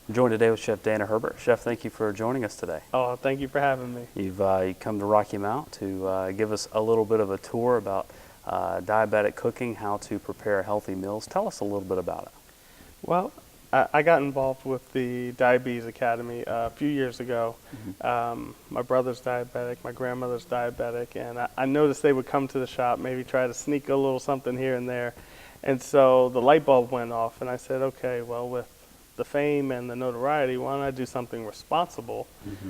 I'm joined today with Chef Dana Herbert. Chef, thank you for joining us today. Oh, thank you for having me. You've come to Rocky Mount to give us a little bit of a tour about diabetic cooking, how to prepare healthy meals. Tell us a little bit about it. Well, I got involved with the Diabetes Academy a few years ago. My brother's diabetic, my grandmother's diabetic, and I noticed they would come to the shop, maybe try to sneak a little something here and there. And so the light bulb went off, and I said, okay, well, with the fame and the notoriety, why don't I do something responsible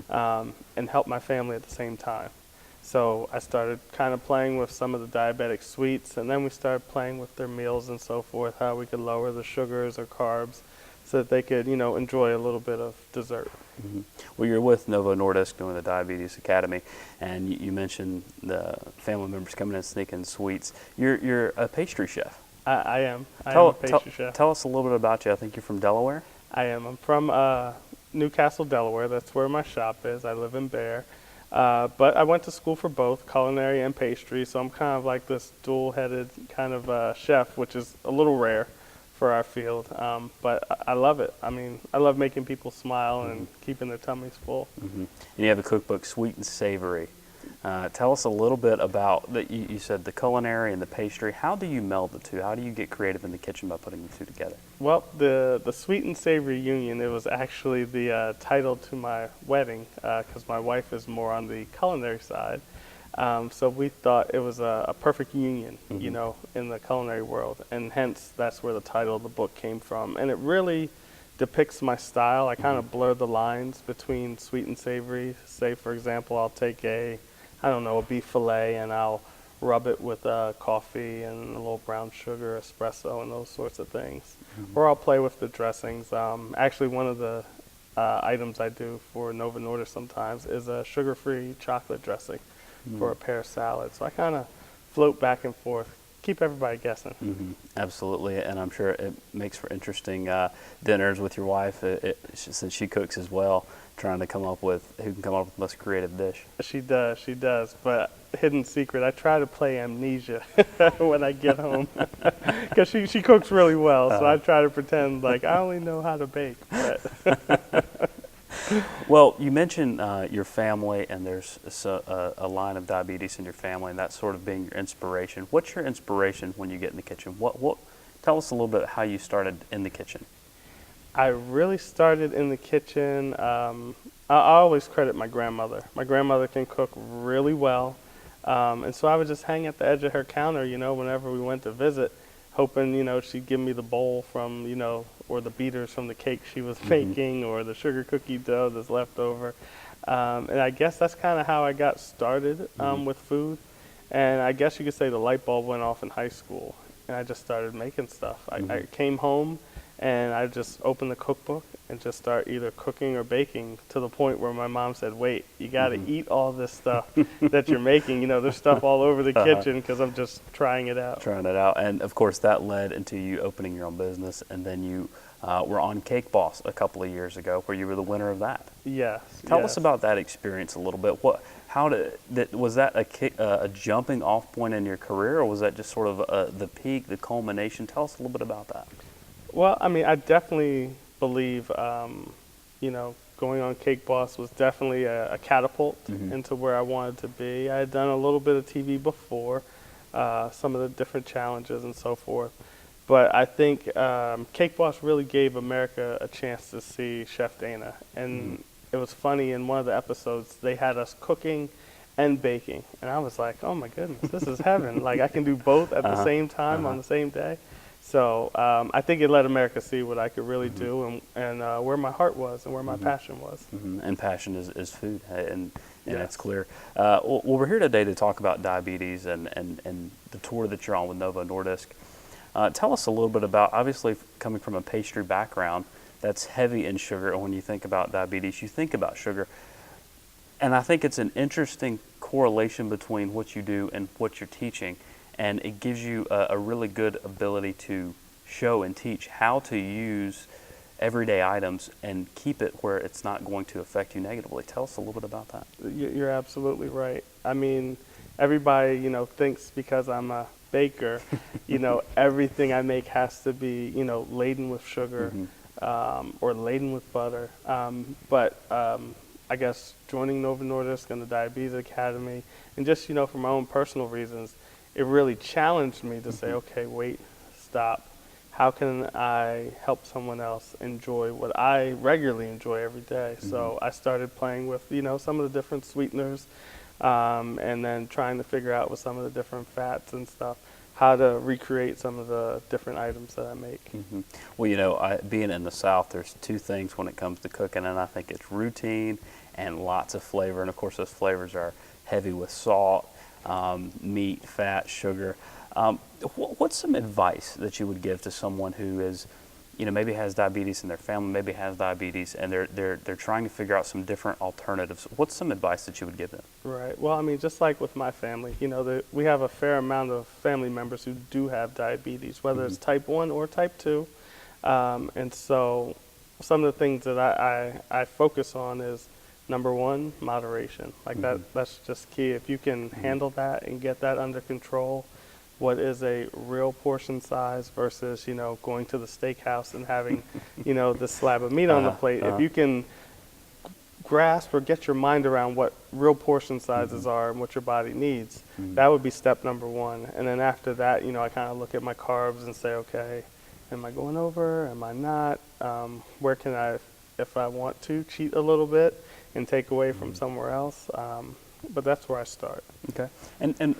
and help my family at the same time? So I started kind of playing with some of the diabetic sweets, and then we started playing with their meals and so forth, how we could lower the sugars or carbs so that they could, enjoy a little bit of dessert. Well, you're with Novo Nordisk doing the Diabetes Academy, and you mentioned the family members coming in and sneaking sweets. You're a pastry chef. I am. I am a pastry chef. Tell us a little bit about you. I think you're from Delaware. I am. I'm from Newcastle, Delaware. That's where my shop is. I live in Bear. But I went to school for both culinary and pastry, so I'm kind of like this dual-headed kind of chef, which is a little rare for our field. But I love it. I mean, I love making people smile and keeping their tummies full. And you have a cookbook, Sweet and Savory. Tell us a little bit about that. You said the culinary and the pastry. How do you meld the two? How do you get creative in the kitchen by putting the two together? Well, the Sweet and Savory Union, it was actually the title to my wedding because my wife is more on the culinary side. So we thought it was a perfect union, in the culinary world. And hence, that's where the title of the book came from. And it really depicts my style. I kind of blur the lines between sweet and savory. Say, for example, I'll take a beef fillet, and I'll rub it with coffee and a little brown sugar, espresso, and those sorts of things. Or I'll play with the dressings. Actually, one of the items I do for Novo Nordisk sometimes is a sugar-free chocolate dressing for a pear salad. So I kind of float back and forth, keep everybody guessing. Absolutely, and I'm sure it makes for interesting dinners with your wife, since she cooks as well, trying to come up with who can come up with the most creative dish. She does. But hidden secret, I try to play amnesia when I get home because she cooks really well. So I try to pretend like I only know how to bake. But Well, you mentioned your family, and there's a line of diabetes in your family, and that's sort of being your inspiration. What's your inspiration when you get in the kitchen? Tell us a little bit how you started in the kitchen. I really started in the kitchen. I always credit my grandmother. My grandmother can cook really well. And so I would just hang at the edge of her counter, whenever we went to visit, hoping, she'd give me the bowl from, or the beaters from the cake she was making, or the sugar cookie dough that's left over. And I guess that's kind of how I got started with food. And I guess you could say the light bulb went off in high school, and I just started making stuff. I came home, and I just opened the cookbook and just start either cooking or baking, to the point where my mom said, wait, you got to eat all this stuff that you're making. There's stuff all over the kitchen because I'm just trying it out. Trying it out. And of course, that led into you opening your own business. And then you were on Cake Boss a couple of years ago, where you were the winner of that. Yes. Tell us about that experience a little bit. Was that a jumping off point in your career, or was that just sort of the peak, the culmination? Tell us a little bit about that. Well, I mean, I definitely believe, going on Cake Boss was definitely a catapult into where I wanted to be. I had done a little bit of TV before, some of the different challenges and so forth. But I think Cake Boss really gave America a chance to see Chef Dana. And it was funny, in one of the episodes, they had us cooking and baking. And I was like, oh my goodness, this is heaven. Like, I can do both at the same time on the same day. So I think it let America see what I could really do, and where my heart was and where my passion was. And passion is food, and Yes. that's clear. Well, we're here today to talk about diabetes and the tour that you're on with Novo Nordisk. Tell us a little bit about, obviously coming from a pastry background, that's heavy in sugar, and when you think about diabetes, you think about sugar. And I think it's an interesting correlation between what you do and what you're teaching. And it gives you a really good ability to show and teach how to use everyday items and keep it where it's not going to affect you negatively. Tell us a little bit about that. You're absolutely right. I mean, everybody, thinks because I'm a baker, everything I make has to be, laden with sugar. or laden with butter. But I guess joining Novo Nordisk and the Diabetes Academy, and just, for my own personal reasons, it really challenged me to say, okay, wait, stop. How can I help someone else enjoy what I regularly enjoy every day? So I started playing with, some of the different sweeteners, and then trying to figure out with some of the different fats and stuff, how to recreate some of the different items that I make. Well, being in the South, there's two things when it comes to cooking, and I think it's routine and lots of flavor. And of course, those flavors are heavy with salt, meat, fat, sugar. What's some advice that you would give to someone who is, maybe has diabetes in their family, maybe has diabetes, and they're trying to figure out some different alternatives? What's some advice that you would give them? Right. Well, I mean, just like with my family, we have a fair amount of family members who do have diabetes, whether it's type 1 or type 2. And so some of the things that I focus on is, number one, moderation. Like that's just key. If you can handle that and get that under control, what is a real portion size versus, going to the steakhouse and having, this slab of meat on the plate. If you can grasp or get your mind around what real portion sizes are and what your body needs, that would be step number one. And then after that, I kind of look at my carbs and say, okay, am I going over? Am I not? Where can I, if I want to, cheat a little bit and take away from somewhere else? But that's where I start. Okay. And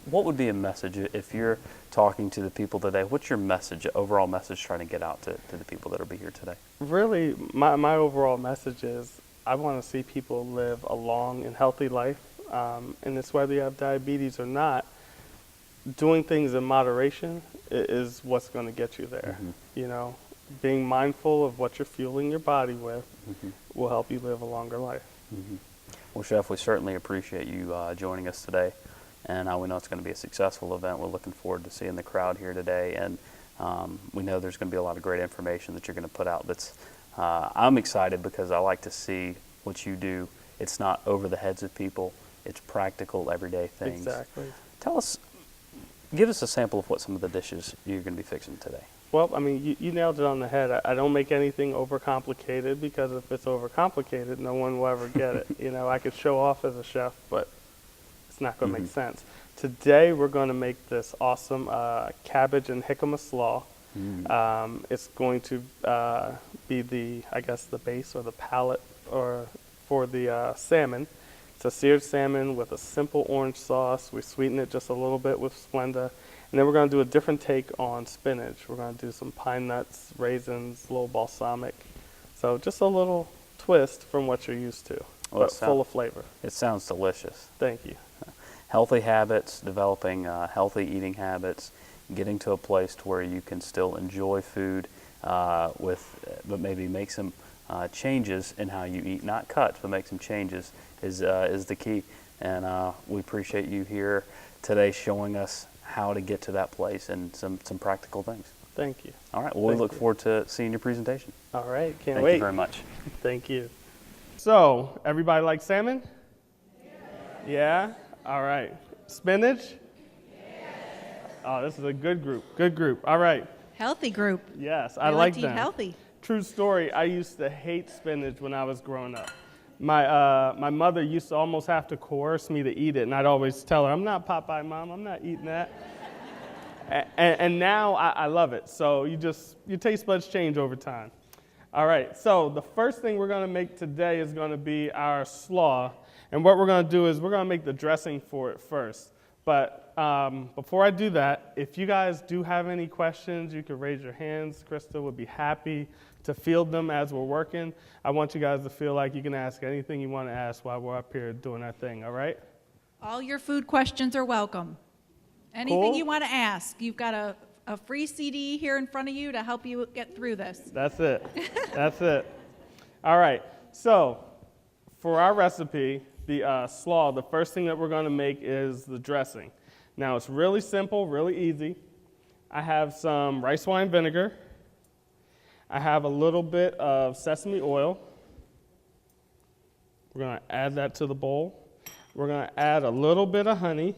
what would be a message if you're talking to the people today? What's your message, overall message, trying to get out to the people that will be here today? Really, my overall message is I want to see people live a long and healthy life. And it's whether you have diabetes or not, doing things in moderation is what's going to get you there. Being mindful of what you're fueling your body with will help you live a longer life. Well, Chef, we certainly appreciate you joining us today, and we know it's going to be a successful event. We're looking forward to seeing the crowd here today, and we know there's going to be a lot of great information that you're going to put out. I'm excited because I like to see what you do. It's not over the heads of people. It's practical, everyday things. Exactly. Give us a sample of what some of the dishes you're going to be fixing today. Well, I mean, you nailed it on the head. I don't make anything overcomplicated, because if it's overcomplicated, no one will ever get it. I could show off as a chef, but it's not going to make sense. Today, we're going to make this awesome cabbage and jicama slaw. It's going to be the base or the palate for the salmon. It's a seared salmon with a simple orange sauce. We sweeten it just a little bit with Splenda. And then we're going to do a different take on spinach. We're going to do some pine nuts, raisins, a little balsamic. So just a little twist from what you're used to, but full of flavor. It sounds delicious. Thank you. Healthy habits, developing healthy eating habits, getting to a place to where you can still enjoy food, but maybe make some changes in how you eat. Not cuts, but make some changes is the key. And we appreciate you here today showing us how to get to that place and some practical things. Thank you. All right. Well, we look forward to seeing your presentation. All right. Can't wait. Thank you very much. Thank you. So, everybody like salmon? Yeah? All right. Spinach? Oh, this is a good group. Good group. All right. Healthy group. Yes, I I like to them. eat healthy. True story. I used to hate spinach when I was growing up. My mother used to almost have to coerce me to eat it, and I'd always tell her, "I'm not Popeye, Mom. I'm not eating that." and now I love it. So your taste buds change over time. All right. So the first thing we're going to make today is going to be our slaw, and what we're going to do is we're going to make the dressing for it first. But before I do that, if you guys do have any questions, you can raise your hands. Krista would be happy to field them as we're working. I want you guys to feel like you can ask anything you want to ask while we're up here doing our thing, all right? All your food questions are welcome. Anything Cool. you want to ask. You've got a free CD here in front of you to help you get through this. That's it. That's it. All right. So for our recipe, the slaw, the first thing that we're going to make is the dressing. Now, it's really simple, really easy. I have some rice wine vinegar. I have a little bit of sesame oil. We're going to add that to the bowl. We're going to add a little bit of honey.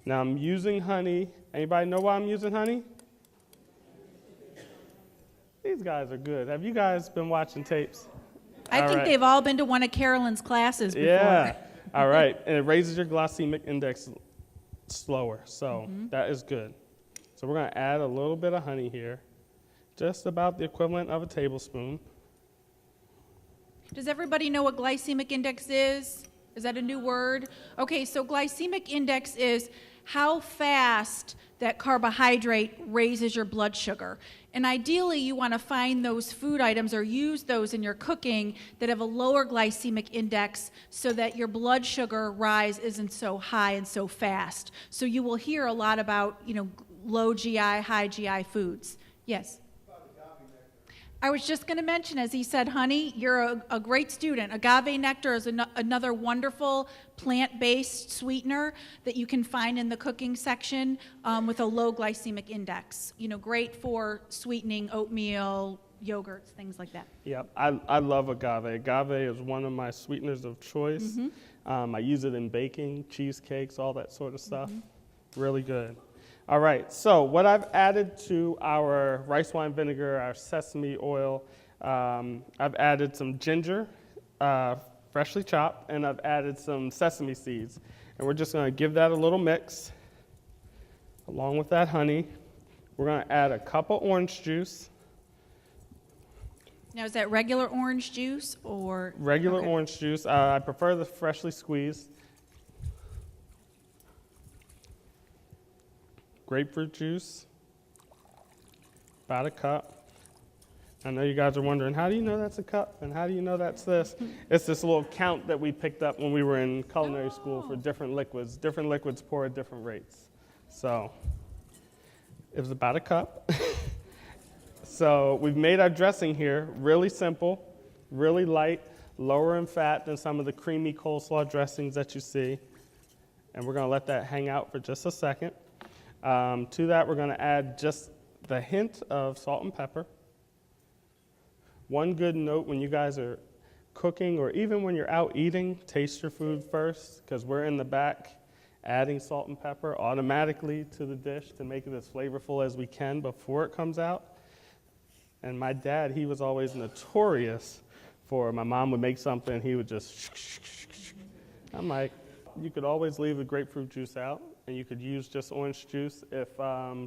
Now, I'm using honey. Anybody know why I'm using honey? These guys are good. Have you guys been watching tapes? I All think right. they've all been to one of Carolyn's classes before. Yeah. All right. And it raises your glycemic index slower. So that is good. So we're going to add a little bit of honey here, just about the equivalent of a tablespoon. Does everybody know what glycemic index is? Is that a new word? Okay, so glycemic index is how fast that carbohydrate raises your blood sugar. And ideally, you want to find those food items or use those in your cooking that have a lower glycemic index so that your blood sugar rise isn't so high and so fast. So you will hear a lot about, low GI, high GI foods. Yes? I was just going to mention, as he said, honey, you're a great student. Agave nectar is another wonderful plant-based sweetener that you can find in the cooking section with a low glycemic index. Great for sweetening oatmeal, yogurts, things like that. Yep, I love agave. Agave is one of my sweeteners of choice. I use it in baking, cheesecakes, all that sort of stuff. Really good. All right, so what I've added to our rice wine vinegar, our sesame oil, I've added some ginger, freshly chopped, and I've added some sesame seeds. And we're just gonna give that a little mix along with that honey. We're gonna add a cup of orange juice. Now, is that regular orange juice or? Regular Okay. orange juice. I prefer the freshly squeezed. Grapefruit juice, about a cup. I know you guys are wondering, how do you know that's a cup and how do you know that's this? It's this little count that we picked up when we were in culinary school for different liquids. Different liquids pour at different rates. So it was about a cup. So we've made our dressing here really simple, really light, lower in fat than some of the creamy coleslaw dressings that you see. And we're gonna let that hang out for just a second. To that, we're going to add just the hint of salt and pepper. One good note when you guys are cooking or even when you're out eating, taste your food first, because we're in the back adding salt and pepper automatically to the dish to make it as flavorful as we can before it comes out. And my dad, he was always notorious for, my mom would make something, he would just I'm like, you could always leave the grapefruit juice out. And you could use just orange juice if,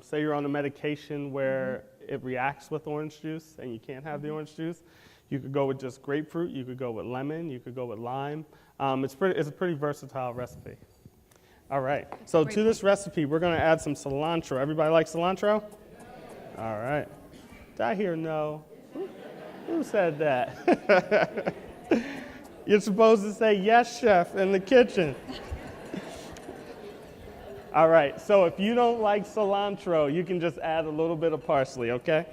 say you're on a medication where it reacts with orange juice and you can't have the orange juice. You could go with just grapefruit, you could go with lemon, you could go with lime. It's a pretty versatile recipe. All right, so to this recipe, we're gonna add some cilantro. Everybody like cilantro? All right. Did I hear no? Who said that? You're supposed to say yes, chef, in the kitchen. All right, so if you don't like cilantro, you can just add a little bit of parsley, okay?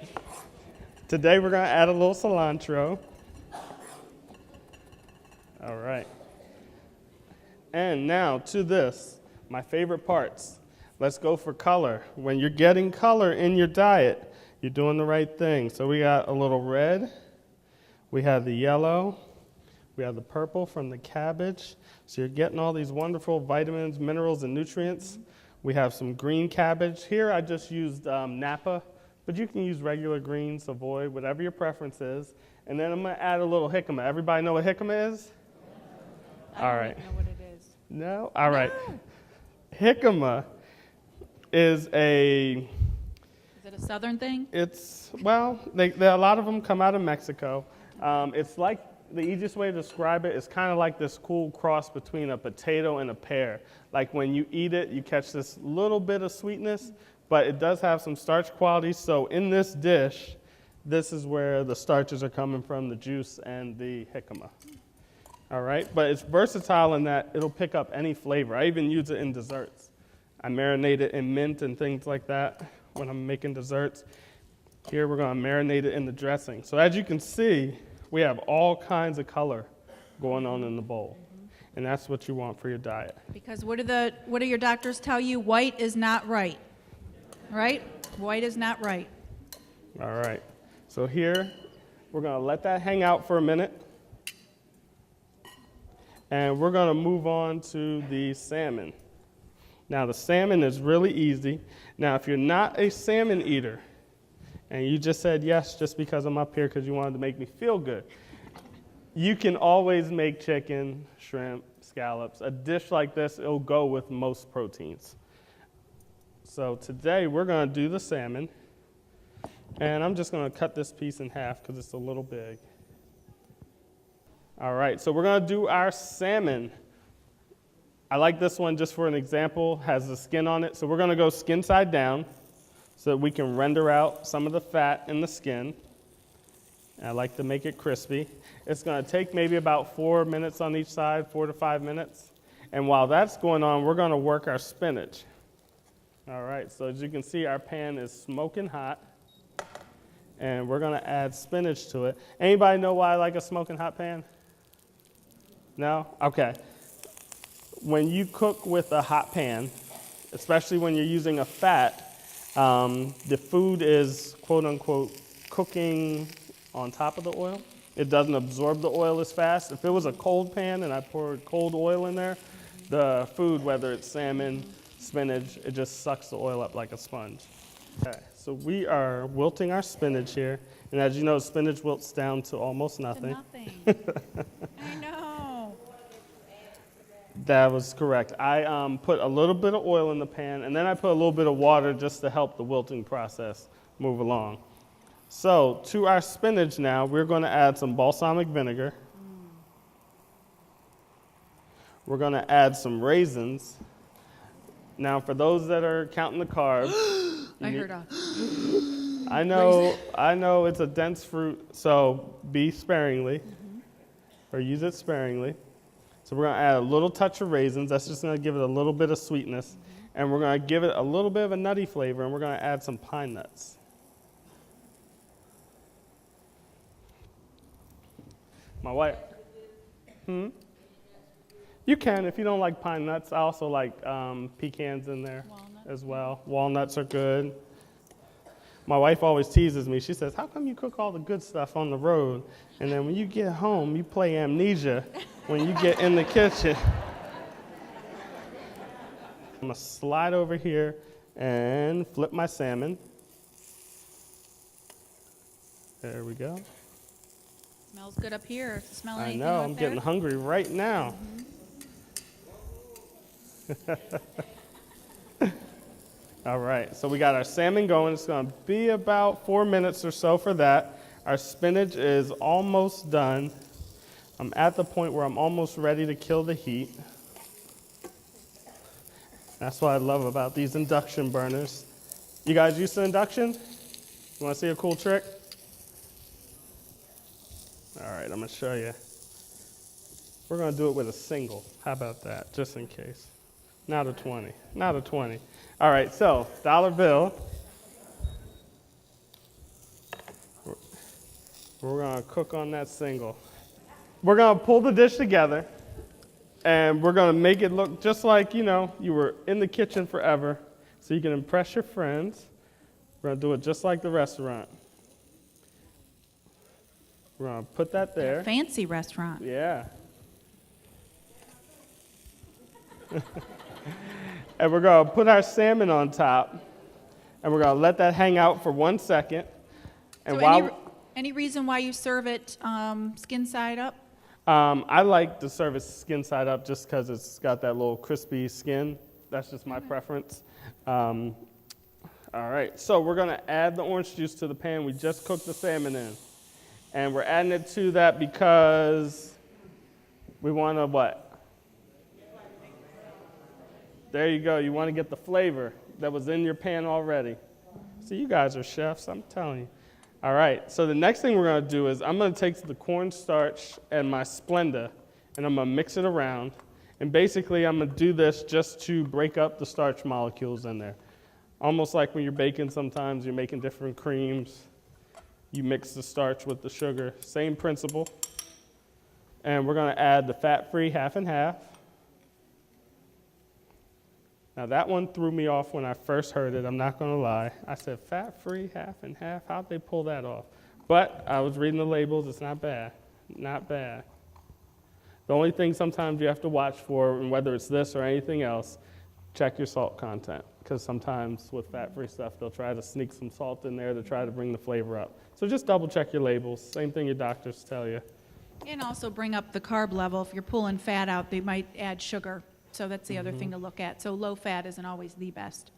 Today we're gonna add a little cilantro. All right. And now to this, my favorite parts. Let's go for color. When you're getting color in your diet, you're doing the right thing. So we got a little red, we have the yellow, we have the purple from the cabbage. So you're getting all these wonderful vitamins, minerals, and nutrients. We have some green cabbage. Here I just used Napa, but you can use regular greens, Savoy, whatever your preference is. And then I'm gonna add a little jicama. Everybody know what jicama is? All right. I don't know what it is. No? All right. Jicama is Is it a southern thing? a lot of them come out of Mexico. It's like, the easiest way to describe it is kind of like this cool cross between a potato and a pear. Like when you eat it, you catch this little bit of sweetness, but it does have some starch qualities. So in this dish, this is where the starches are coming from, the juice and the jicama. All right, but it's versatile in that it'll pick up any flavor. I even use it in desserts. I marinate it in mint and things like that when I'm making desserts. Here we're gonna marinate it in the dressing. So as you can see, we have all kinds of color going on in the bowl. And that's what you want for your diet. Because what do your doctors tell you? White is not right. Right? White is not right. All right. So here, we're going to let that hang out for a minute. And we're going to move on to the salmon. Now, the salmon is really easy. Now, if you're not a salmon eater, And you just said yes just because I'm up here because you wanted to make me feel good. You can always make chicken, shrimp, scallops. A dish like this, it'll go with most proteins. So today we're going to do the salmon. And I'm just going to cut this piece in half because it's a little big. All right, so we're going to do our salmon. I like this one just for an example, has the skin on it. So we're going to go skin side down so that we can render out some of the fat in the skin. And I like to make it crispy. It's going to take maybe about 4 minutes on each side, 4 to 5 minutes. And while that's going on, we're going to work our spinach. All right, so as you can see, our pan is smoking hot. And we're going to add spinach to it. Anybody know why I like a smoking hot pan? No? Okay. When you cook with a hot pan, especially when you're using a fat, the food is, quote unquote, cooking on top of the oil. It doesn't absorb the oil as fast. If it was a cold pan and I poured cold oil in there, the food, whether it's salmon, spinach, it just sucks the oil up like a sponge. Okay, so we are wilting our spinach here. And as you know, spinach wilts down to almost nothing. I know. That was correct. I put a little bit of oil in the pan, and then I put a little bit of water just to help the wilting process move along. So to our spinach now, we're going to add some balsamic vinegar. We're going to add some raisins. Now, for those that are counting the carbs, I heard a. I know it's a dense fruit, so be sparingly, or use it sparingly. So we're going to add a little touch of raisins. That's just going to give it a little bit of sweetness. And we're going to give it a little bit of a nutty flavor, and we're going to add some pine nuts. My wife. You can if you don't like pine nuts. I also like pecans in there as well. Walnuts are good. My wife always teases me. She says, how come you cook all the good stuff on the road, and then when you get home, you play amnesia when you get in the kitchen? I'm going to slide over here and flip my salmon. There we go. Smells good up here. Smell I anything know, out I'm there? getting hungry right now. All right, so we got our salmon going. It's going to be about 4 minutes or so for that. Our spinach is almost done. I'm at the point where I'm almost ready to kill the heat. That's what I love about these induction burners. You guys used to induction? You want to see a cool trick? All right, I'm going to show you. We're going to do it with a single. How about that, just in case? Not a 20. Not a 20. All right, so dollar bill. We're going to cook on that single. We're going to pull the dish together, and we're going to make it look just like, you know, you were in the kitchen forever, so you can impress your friends. We're going to do it just like the restaurant. We're going to put that there. Fancy restaurant. Yeah. And we're going to put our salmon on top, and we're going to let that hang out for 1 second. And So any reason why you serve it skin side up? I like to serve it skin side up just because it's got that little crispy skin. That's just my preference. All right, so we're going to add the orange juice to the pan we just cooked the salmon in. And we're adding it to that because we want to what? There you go. You want to get the flavor that was in your pan already. So you guys are chefs, I'm telling you. All right, so the next thing we're going to do is I'm going to take the cornstarch and my Splenda, and I'm going to mix it around. And basically, I'm going to do this just to break up the starch molecules in there. Almost like when you're baking sometimes, you're making different creams. You mix the starch with the sugar. Same principle. And we're going to add the fat-free half and half. Now, that one threw me off when I first heard it. I'm not going to lie. I said, fat-free half and half? How'd they pull that off? But I was reading the labels. It's not bad. Not bad. The only thing sometimes you have to watch for, and whether it's this or anything else, check your salt content, because sometimes with fat-free stuff, they'll try to sneak some salt in there to try to bring the flavor up. So just double check your labels. Same thing your doctors tell you. And also bring up the carb level. If you're pulling fat out, they might add sugar. So that's the other thing to look at. So low fat isn't always the best.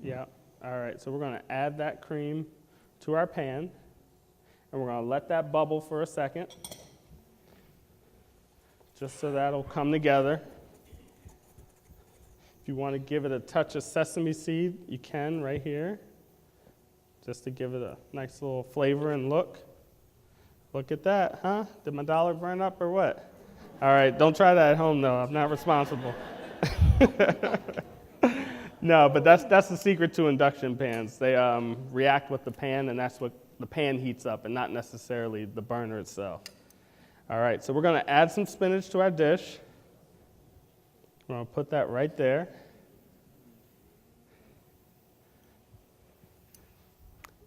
Yeah. All right, so we're going to add that cream to our pan, and we're going to let that bubble for a second, just so that'll come together. If you want to give it a touch of sesame seed, you can right here, just to give it a nice little flavor and look. Look at that, huh? Did my dollar burn up or what? All right, don't try that at home, though. I'm not responsible. No, but that's the secret to induction pans. They react with the pan, and that's what the pan heats up, and not necessarily the burner itself. All right, so we're going to add some spinach to our dish. We're going to put that right there.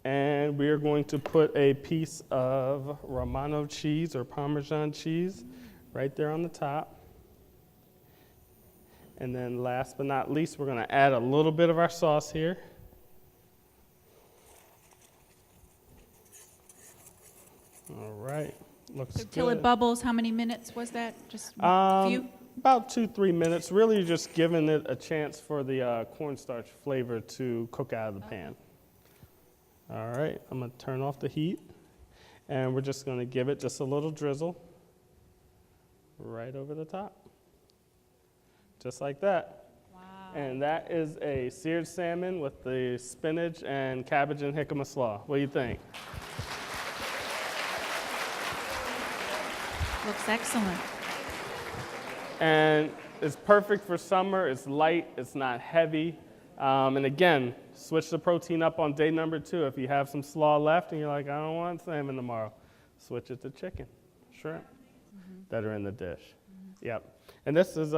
And we are going to put a piece of Romano cheese or Parmesan cheese right there on the top. And then last but not least, we're going to add a little bit of our sauce here. All right, looks So good. till it bubbles, how many minutes was that? Just a few? About 2-3 minutes. Really just giving it a chance for the cornstarch flavor to cook out of the pan. All right, I'm going to turn off the heat, and we're just going to give it just a little drizzle right over the top. Just like that. Wow. And that is a seared salmon with the spinach and cabbage and jicama slaw. What do you think? Looks excellent. And it's perfect for summer. It's light, it's not heavy. And again, switch the protein up on day number 2. If you have some slaw left and you're like, I don't want salmon tomorrow, switch it to chicken, shrimp that are in the dish. Yep. And this is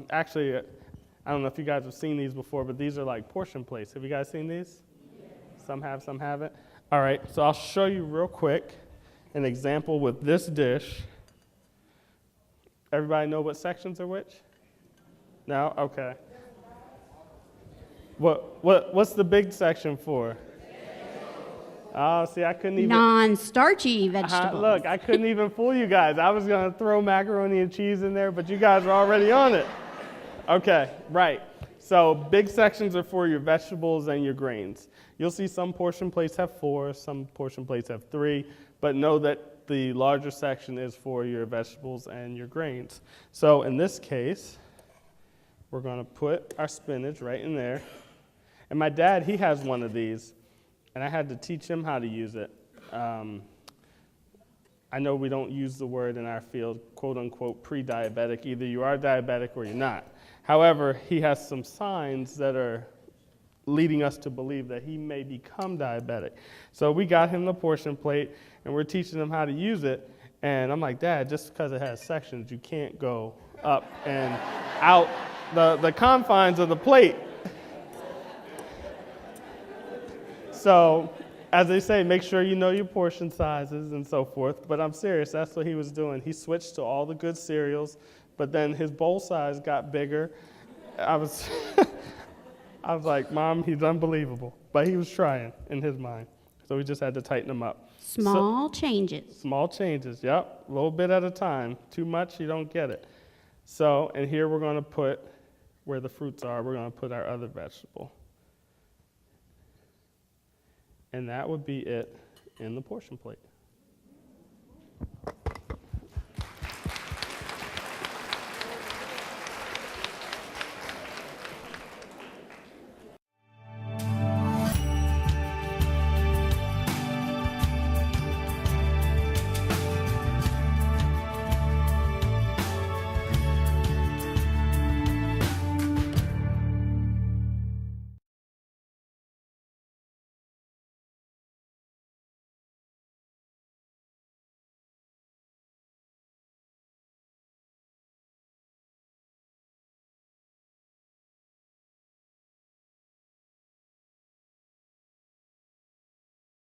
actually, I don't know if you guys have seen these before, but these are like portion plates. Have you guys seen these? Some have, some haven't. All right, so I'll show you real quick an example with this dish. Everybody know what sections are which? No? Okay. What's the big section for? Oh, see, I couldn't even. Non-starchy vegetables. Look, I couldn't even fool you guys. I was going to throw macaroni and cheese in there, but you guys are already on it. Okay, right. So big sections are for your vegetables and your grains. You'll see some portion plates have 4, some portion plates have 3, but know that the larger section is for your vegetables and your grains. So in this case, we're going to put our spinach right in there. And my dad, he has one of these, and I had to teach him how to use it. I know we don't use the word in our field, quote unquote, pre-diabetic. Either you are diabetic or you're not. However, he has some signs that are leading us to believe that he may become diabetic. So we got him the portion plate, and we're teaching him how to use it. And I'm like, Dad, just because it has sections, you can't go up and out the confines of the plate. So, as they say, make sure you know your portion sizes and so forth. But I'm serious, that's what he was doing. He switched to all the good cereals, but then his bowl size got bigger. I was like, Mom, he's unbelievable. But he was trying in his mind. So we just had to tighten him up. Small changes. Small changes, yep. A little bit at a time. Too much, you don't get it. So, and here we're going to put, where the fruits are, we're going to put our other vegetable. And that would be it in the portion plate.